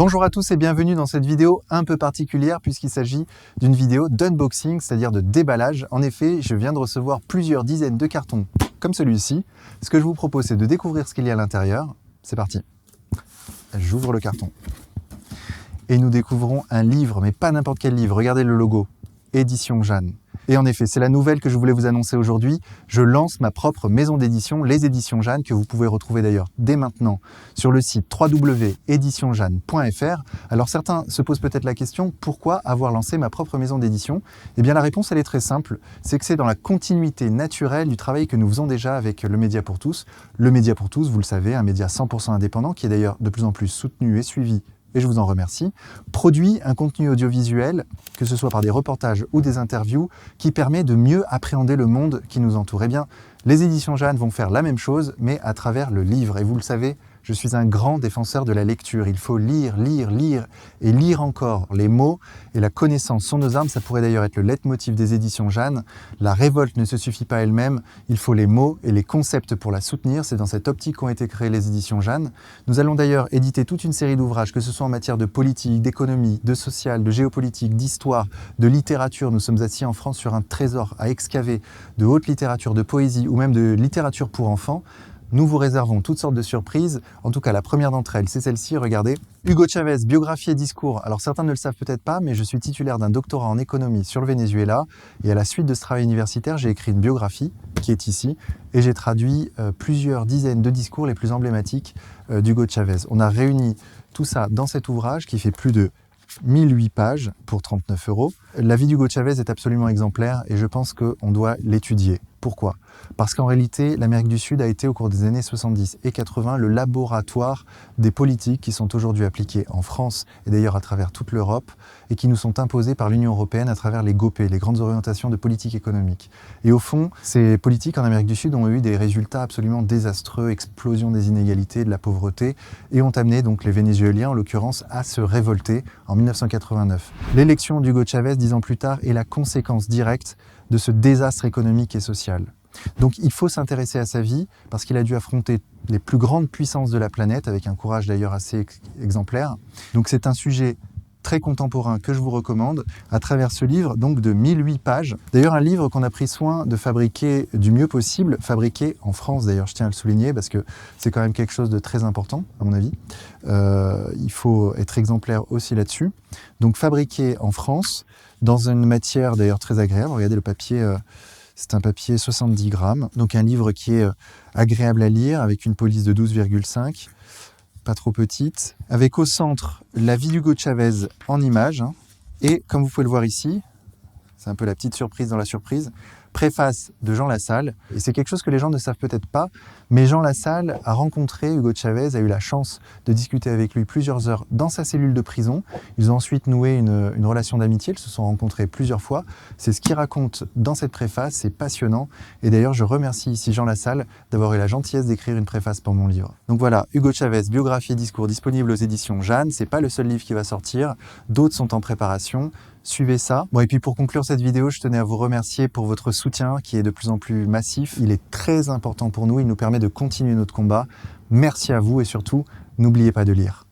Bonjour à tous et bienvenue dans cette vidéo un peu particulière puisqu'il s'agit d'une vidéo d'unboxing, c'est-à-dire de déballage. En effet, je viens de recevoir plusieurs dizaines de cartons comme celui-ci. Ce que je vous propose, c'est de découvrir ce qu'il y a à l'intérieur. C'est parti. J'ouvre le carton. Et nous découvrons un livre, mais pas n'importe quel livre. Regardez le logo. Édition Jeanne. Et en effet, c'est la nouvelle que je voulais vous annoncer aujourd'hui. Je lance ma propre maison d'édition, les Éditions Jeanne, que vous pouvez retrouver d'ailleurs dès maintenant sur le site www.editionjeanne.fr. Alors certains se posent peut-être la question, pourquoi avoir lancé ma propre maison d'édition? Eh bien la réponse, elle est très simple. C'est que c'est dans la continuité naturelle du travail que nous faisons déjà avec le Média pour tous. Le Média pour tous, vous le savez, un média 100% indépendant qui est d'ailleurs de plus en plus soutenu et suivi, et je vous en remercie, produit un contenu audiovisuel, que ce soit par des reportages ou des interviews, qui permet de mieux appréhender le monde qui nous entoure. Eh bien, les Éditions Jeanne vont faire la même chose, mais à travers le livre. Et vous le savez, je suis un grand défenseur de la lecture. Il faut lire, lire, lire et lire encore. Les mots et la connaissance sont nos armes. Ça pourrait d'ailleurs être le leitmotiv des Éditions Jeanne. La révolte ne se suffit pas elle-même. Il faut les mots et les concepts pour la soutenir. C'est dans cette optique qu'ont été créées les Éditions Jeanne. Nous allons d'ailleurs éditer toute une série d'ouvrages, que ce soit en matière de politique, d'économie, de social, de géopolitique, d'histoire, de littérature. Nous sommes assis en France sur un trésor à excaver de haute littérature, de poésie ou même de littérature pour enfants. Nous vous réservons toutes sortes de surprises. En tout cas, la première d'entre elles, c'est celle-ci, regardez. Hugo Chavez, biographie et discours. Alors certains ne le savent peut-être pas, mais je suis titulaire d'un doctorat en économie sur le Venezuela. Et à la suite de ce travail universitaire, j'ai écrit une biographie qui est ici. Et j'ai traduit plusieurs dizaines de discours les plus emblématiques d'Hugo Chavez. On a réuni tout ça dans cet ouvrage qui fait plus de 1008 pages pour 39 €. La vie d'Hugo Chavez est absolument exemplaire et je pense qu'on doit l'étudier. Pourquoi? Parce qu'en réalité, l'Amérique du Sud a été au cours des années 70 et 80 le laboratoire des politiques qui sont aujourd'hui appliquées en France et d'ailleurs à travers toute l'Europe et qui nous sont imposées par l'Union européenne à travers les GOPE, les grandes orientations de politique économique. Et au fond, ces politiques en Amérique du Sud ont eu des résultats absolument désastreux, explosion des inégalités, de la pauvreté et ont amené donc les Vénézuéliens en l'occurrence à se révolter en 1989. L'élection d'Hugo Chavez 10 ans plus tard est la conséquence directe de ce désastre économique et social. Donc il faut s'intéresser à sa vie parce qu'il a dû affronter les plus grandes puissances de la planète avec un courage d'ailleurs assez exemplaire. Donc c'est un sujet très contemporain que je vous recommande à travers ce livre donc de 1008 pages. D'ailleurs un livre qu'on a pris soin de fabriquer du mieux possible, fabriqué en France d'ailleurs, je tiens à le souligner parce que c'est quand même quelque chose de très important à mon avis. Il faut être exemplaire aussi là-dessus. Donc fabriqué en France dans une matière d'ailleurs très agréable. Regardez le papier, c'est un papier 70 grammes, donc un livre qui est agréable à lire avec une police de 12,5. Pas trop petite, avec au centre la vie d'Hugo Chavez en images, et comme vous pouvez le voir ici, c'est un peu la petite surprise dans la surprise, préface de Jean Lassalle, et c'est quelque chose que les gens ne savent peut-être pas, mais Jean Lassalle a rencontré Hugo Chavez, a eu la chance de discuter avec lui plusieurs heures dans sa cellule de prison. Ils ont ensuite noué une relation d'amitié, ils se sont rencontrés plusieurs fois. C'est ce qu'il raconte dans cette préface, c'est passionnant. Et d'ailleurs, je remercie ici Jean Lassalle d'avoir eu la gentillesse d'écrire une préface pour mon livre. Donc voilà, Hugo Chavez, biographie et discours disponible aux Éditions Jeanne. C'est pas le seul livre qui va sortir, d'autres sont en préparation. Suivez ça. Bon, et puis pour conclure cette vidéo, je tenais à vous remercier pour votre soutien qui est de plus en plus massif. Il est très important pour nous, il nous permet de continuer notre combat. Merci à vous et surtout, n'oubliez pas de lire.